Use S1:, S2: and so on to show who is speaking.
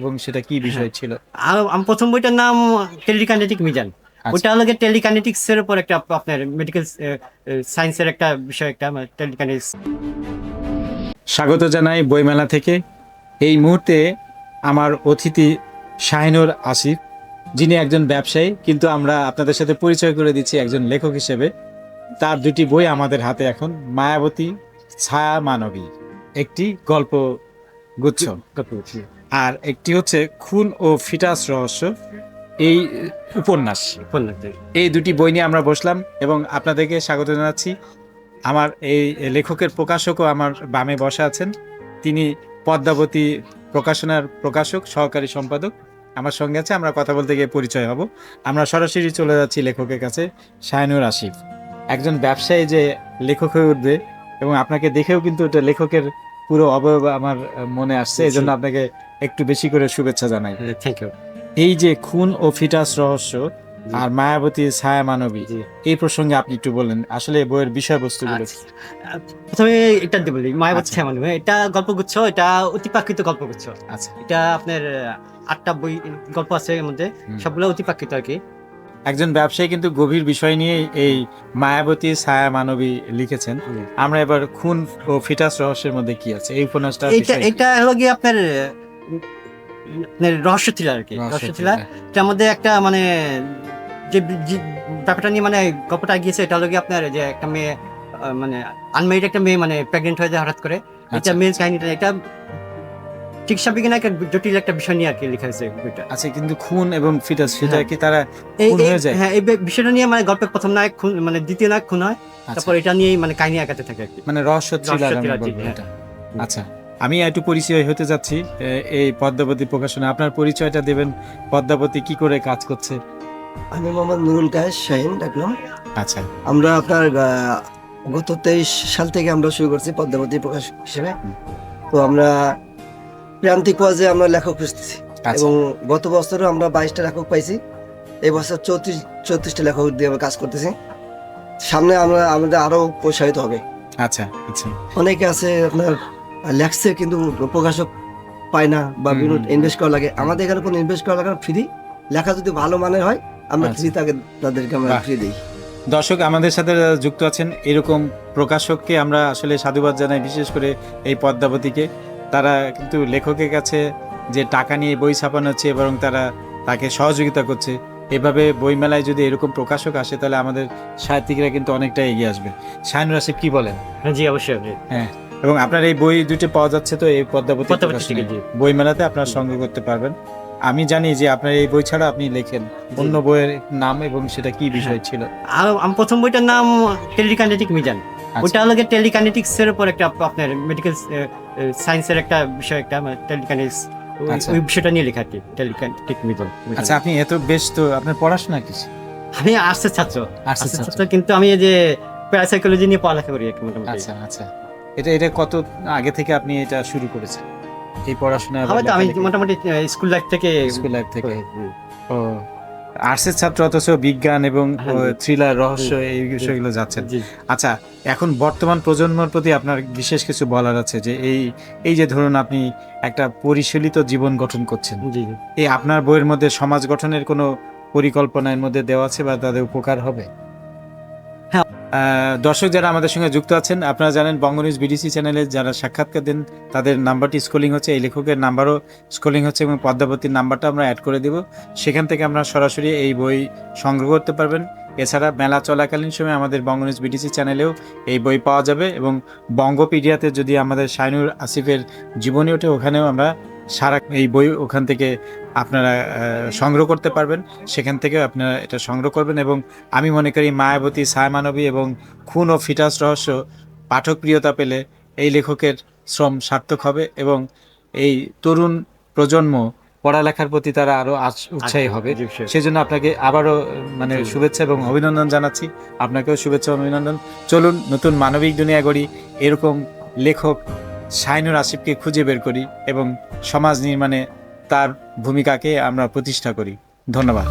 S1: এবং সেটা কি বিষয় ছিল?
S2: আর প্রথম বইটার নাম টেলিকাইনেটিক মিজান। ওটা হলো টেলিকাইনেটিক্স এর উপর একটা আপনার মেডিকেল সায়েন্সের একটা বিষয়, একটা টেলিকাইনেটিক্স।
S1: স্বাগত জানাই বইমেলা থেকে। এই মুহূর্তে আমার অতিথি শাহিনুর আসিফ, যিনি একজন ব্যবসায়ী, কিন্তু আমরা আপনাদের সাথে পরিচয় করে দিচ্ছি একজন লেখক হিসেবে। তার দুটি বই আমাদের হাতে এখন, মায়াবতী, ছায়া মানবী, একটি গল্প গুচ্ছ, আর একটি হচ্ছে খুন ও ফিটাস রহস্য, এই উপন্যাস। এই দুটি বই নিয়ে আমরা বসলাম এবং আপনাদেরকে স্বাগত জানাচ্ছি। আমার এই লেখকের প্রকাশকও আমার বামে বসা আছেন, তিনি পদ্মাবতী প্রকাশনার প্রকাশক, সহকারী সম্পাদক আমার সঙ্গে আছে। আমরা কথা বলতে গিয়ে পরিচয় হব। আমরা সরাসরি চলে যাচ্ছি লেখকের কাছে। শাহিনুর আসিফ, একজন ব্যবসায়ী যে লেখক হয়ে উঠবে, এবং আপনাকে দেখেও কিন্তু এটা লেখকের পুরো অবয়ব আমার মনে আসছে, এই জন্য আপনাকে একটু বেশি করে শুভেচ্ছা জানাই।
S2: Thank you.
S1: এই যে খুন ও ফিটাস রহস্য আর মায়াবতী ছায়া মানবী, এই প্রসঙ্গে আপনি একটু বলেন আসলে বইয়ের বিষয়বস্তুগুলো।
S2: প্রথমে এটা বলি, মায়াবতী ছায়া মানবী এটা গল্পগুচ্ছ, এটা অতিপ্রাকৃত গল্পগুচ্ছ।
S1: আচ্ছা,
S2: এটা আপনার 8টা বই গল্প আছে এর মধ্যে, সবগুলো অতিপ্রাকৃত আর কি।
S1: একজন ব্যবসায়ী কিন্তু গভীর বিষয় নিয়ে এই মায়াবতী ছায়া মানবী লিখেছেন। আমরা এবার খুন ও ফিটাস রহস্যের মধ্যে কি আছে এই উপন্যাসটা?
S2: এটা হলো গিয়ে আপনার রহস্য থ্রিলার আর কি। রহস্য থ্রিলার, এটার মধ্যে একটা মানে যে ব্যাপারটা নিয়ে মানে গল্পটা গিয়েছে, এটা হলো গিয়ে আপনার যে একটা মেয়ে, মানে আনমেরিড একটা মেয়ে মানে প্রেগনেন্ট হয়ে যায় হঠাৎ করে। এটা মেন কাহিনীটা, এটা চিকিৎসা বিজ্ঞানে একটা জটিল একটা বিষয় নিয়ে আর কি লেখা হয়েছে বইটা।
S1: আচ্ছা, কিন্তু খুন এবং ফিটাস, সেটা কি তারা খুন হয়ে যায়?
S2: হ্যাঁ, এই বিষয়টা নিয়ে মানে গল্পের প্রথম নায়ক খুন, মানে দ্বিতীয় নায়ক খুন হয়, তারপর এটা নিয়েই মানে কাহিনী আগাতে থাকে আর কি,
S1: মানে রহস্য থ্রিলার আমি বলবো এটা। আচ্ছা, আমি একটু পরিচয় হতে যাচ্ছি এই পদ্মাবতী প্রকাশনা। আপনার পরিচয়টা দেবেন, পদ্মাবতী কি করে কাজ করছে?
S3: আমি মোহাম্মদ নুরুল কায়েস শাহিন ডাকলাম।
S1: আচ্ছা,
S3: আমরা আপনার গত 23 সাল থেকে আমরা শুরু করছি পদ্মাবতী প্রকাশ হিসেবে। তো আমরা প্রান্তিক পর্যায়ে আমরা লেখক খুঁজতেছি, এবং গত বছরও আমরা 22টা লেখক পাইছি। এই বছর 34টা লেখক দিয়ে আমরা কাজ করতেছি। সামনে আমাদের আরো প্রসারিত হবে।
S1: আচ্ছা আচ্ছা।
S3: অনেকে আছে আপনার লেখছে কিন্তু প্রকাশক পায় না, বা বিভিন্ন ইনভেস্ট করা লাগে। আমাদের এখানে কোনো ইনভেস্ট করা লাগে না, ফ্রি। লেখা যদি ভালো মানের হয় আমরা ফ্রি তাদেরকে আমরা ফ্রি দিই।
S1: দর্শক আমাদের সাথে যুক্ত আছেন, এরকম প্রকাশককে আমরা আসলে সাধুবাদ জানাই, বিশেষ করে এই পদ্মাবতীকে। তারা কিন্তু লেখকের কাছে যে টাকা নিয়ে বই ছাপানো হচ্ছে, এবং তারা তাকে সহযোগিতা করছে। এভাবে বইমেলায় যদি এরকম প্রকাশক আসে, তাহলে আমাদের সাহিত্যিকরা কিন্তু অনেকটা এগিয়ে আসবে। শাহিনুর আসিফ, কি বলেন?
S2: জি অবশ্যই।
S1: হ্যাঁ, এবং আপনার এই বই দুটো পাওয়া যাচ্ছে তো এই পদ্মাবতী বইমেলাতে, আপনারা সংগ্রহ করতে পারবেন। আমি জানি যে আপনার এই বই ছাড়া আপনি লেখেন অন্য বইয়ের নাম, এবং সেটা কি বিষয় ছিল?
S2: আর প্রথম বইটার নাম টেলিকাইনেটিক মিজান। ওটা হলো টেলিকাইনেটিক্স এর উপর একটা আপনার মেডিকেল সায়েন্সের একটা বিষয়, একটা টেলিকাইনেটিক্স, ওই বিষয়টা নিয়ে লেখা আর কি, টেলিকাইনেটিক মিজান।
S1: আচ্ছা, আপনি এত ব্যস্ত, আপনার পড়াশোনা কি?
S2: আমি আর্টসের ছাত্র, কিন্তু আমি এই যে প্যারাসাইকোলজি নিয়ে পড়ালেখা করি আর কি মোটামুটি।
S1: আচ্ছা আচ্ছা। এটা কত আগে থেকে আপনি এটা শুরু করেছেন এই পড়াশোনা?
S2: আমি মোটামুটি স্কুল লাইফ থেকে।
S1: ও, আর্টসের ছাত্র, অথচ বিজ্ঞান এবং থ্রিলার, রহস্য, এই বিষয়গুলো যাচ্ছেন। আচ্ছা, এখন বর্তমান প্রজন্মের প্রতি আপনার বিশেষ কিছু বলার আছে, যে এই যে ধরুন আপনি একটা পরিশীলিত জীবন গঠন করছেন, এই আপনার বইয়ের মধ্যে সমাজ গঠনের কোনো পরিকল্পনার মধ্যে দেওয়া আছে, বা তাদের উপকার হবে? দর্শক যারা আমাদের সঙ্গে যুক্ত আছেন, আপনারা জানেন বঙ্গনিউজ বিডিসি চ্যানেলে যারা সাক্ষাৎকার দেন, তাদের নাম্বারটি স্ক্রলিং হচ্ছে, এই লেখকের নাম্বারও স্ক্রলিং হচ্ছে, এবং পদ্মাবতীর নাম্বারটা আমরা অ্যাড করে দেব। সেখান থেকে আপনারা সরাসরি এই বই সংগ্রহ করতে পারবেন। এছাড়া মেলা চলাকালীন সময় আমাদের বঙ্গনিউজ বিডিসি চ্যানেলেও এই বই পাওয়া যাবে, এবং বঙ্গপিডিয়াতে যদি আমাদের শাহিনুর আসিফের জীবনী ওঠে, ওখানেও আমরা সারা এই বই ওখান থেকে আপনারা সংগ্রহ করতে পারবেন। সেখান থেকে আপনারা এটা সংগ্রহ করবেন, এবং আমি মনে করি মায়াবতী, ছায়া মানবী এবং খুন ও ফিটাস রহস্য পাঠক প্রিয়তা পেলে এই লেখকের শ্রম সার্থক হবে, এবং এই তরুণ প্রজন্ম পড়ালেখার প্রতি তারা আরো উৎসাহী হবে। সেজন্য আপনাকে আবারও মানে শুভেচ্ছা এবং অভিনন্দন জানাচ্ছি। আপনাকেও শুভেচ্ছা অভিনন্দন। চলুন নতুন মানবিক দুনিয়া গড়ি, এরকম লেখক শাহিনুর আসিফকে খুঁজে বের করি, এবং সমাজ নির্মাণে তার ভূমিকাকে আমরা প্রতিষ্ঠা করি। ধন্যবাদ।